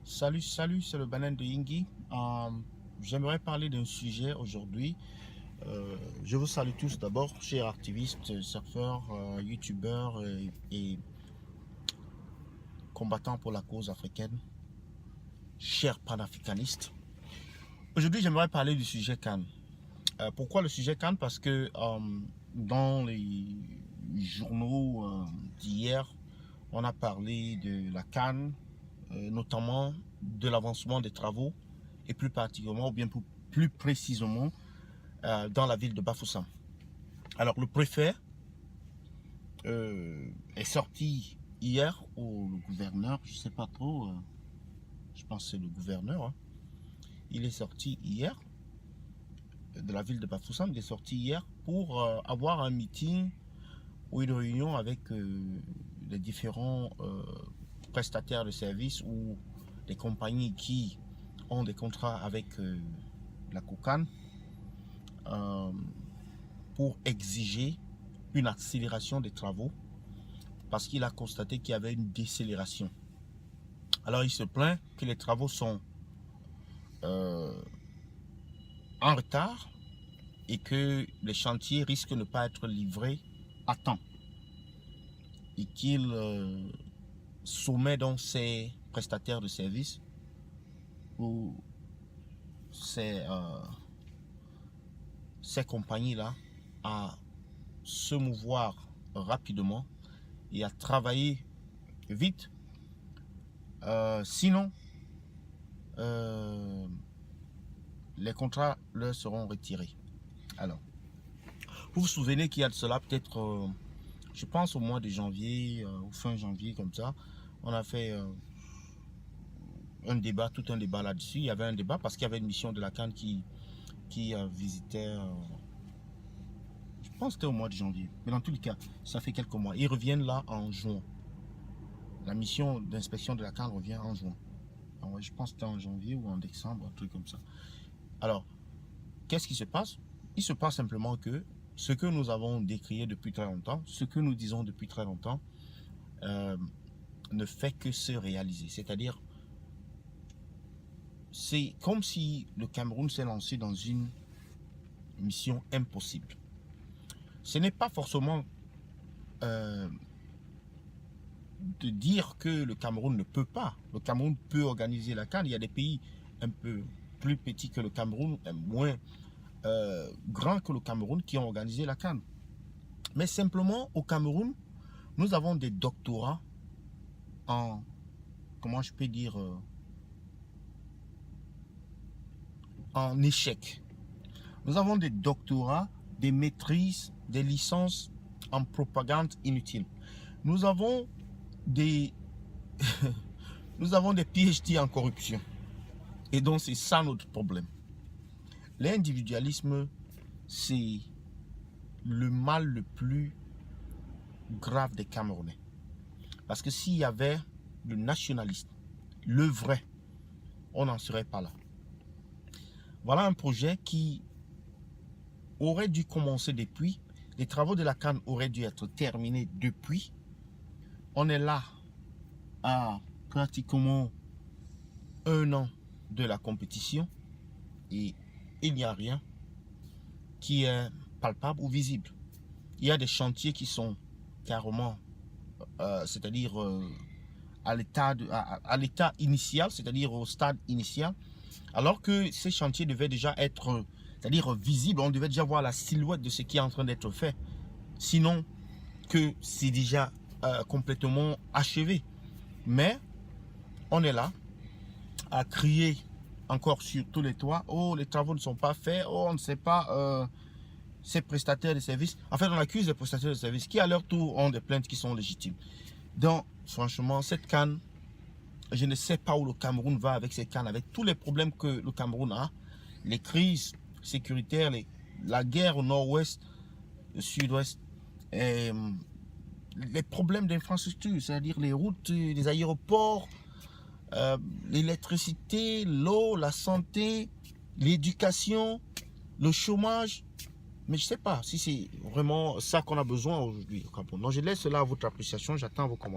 Salut, c'est le Banane de Yingui. J'aimerais parler d'un sujet aujourd'hui. Je vous salue tous d'abord, chers activistes, surfeurs, youtubeurs et combattants pour la cause africaine, chers panafricanistes. Aujourd'hui, j'aimerais parler du sujet Cannes. Pourquoi le sujet Cannes? Parce que dans les journaux d'hier, on a parlé de la Cannes, notamment de l'avancement des travaux et plus particulièrement, ou bien plus précisément, dans la ville de Bafoussam. Alors le préfet est sorti hier, ou le gouverneur, je ne sais pas trop, je pense que c'est le gouverneur, hein. Il est sorti hier de la ville de Bafoussam, il est sorti hier pour avoir un meeting ou une réunion avec les différents prestataires de services ou des compagnies qui ont des contrats avec la COCAN pour exiger une accélération des travaux parce qu'il a constaté qu'il y avait une décélération. Alors il se plaint que les travaux sont en retard et que les chantiers risquent de ne pas être livrés à temps et qu'il soumet donc ses prestataires de services ou ces compagnies-là à se mouvoir rapidement et à travailler vite. Sinon, les contrats leur seront retirés. Alors, vous vous souvenez qu'il y a de cela peut-être, je pense au mois de janvier, ou fin janvier comme ça, on a fait un débat, tout un débat là-dessus. Il y avait un débat parce qu'il y avait une mission de la CAN qui visitait, je pense que c'était au mois de janvier. Mais dans tous les cas, ça fait quelques mois. Ils reviennent là en juin. La mission d'inspection de la CAN revient en juin. Alors, je pense que c'était en janvier ou en décembre, un truc comme ça. Alors, qu'est-ce qui se passe? Il se passe simplement que ce que nous avons décrié depuis très longtemps, ce que nous disons depuis très longtemps, ne fait que se réaliser. C'est-à-dire, c'est comme si le Cameroun s'est lancé dans une mission impossible. Ce n'est pas forcément de dire que le Cameroun ne peut pas. Le Cameroun peut organiser la CAN. Il y a des pays un peu plus petits que le Cameroun, moins grands que le Cameroun qui ont organisé la CAN. Mais simplement, au Cameroun, nous avons des doctorats en, comment je peux dire, en échec. Nous avons des doctorats, des maîtrises, des licences en propagande inutile. Nous avons des nous avons des PhD en corruption. Et donc c'est ça notre problème. L'individualisme, c'est le mal le plus grave des Camerounais. Parce que s'il y avait le nationalisme, le vrai, on n'en serait pas là. Voilà un projet qui aurait dû commencer depuis. Les travaux de la CAN auraient dû être terminés depuis. On est là à pratiquement 1 an de la compétition et il n'y a rien qui est palpable ou visible. Il y a des chantiers qui sont carrément, c'est-à-dire à l'état initial, c'est-à-dire au stade initial, alors que ces chantiers devaient déjà être, c'est-à-dire visibles, on devait déjà voir la silhouette de ce qui est en train d'être fait, sinon que c'est déjà complètement achevé. Mais on est là à crier encore sur tous les toits, oh les travaux ne sont pas faits, oh on ne sait pas, ces prestataires de services, en fait on accuse les prestataires de services qui à leur tour ont des plaintes qui sont légitimes. Donc franchement cette CAN, je ne sais pas où le Cameroun va avec ces CAN, avec tous les problèmes que le Cameroun a, les crises sécuritaires, la guerre au nord-ouest, au sud-ouest, les problèmes d'infrastructure, c'est-à-dire les routes, les aéroports, l'électricité, l'eau, la santé, l'éducation, le chômage. Mais je ne sais pas si c'est vraiment ça qu'on a besoin aujourd'hui. Donc je laisse cela à votre appréciation, j'attends vos commentaires.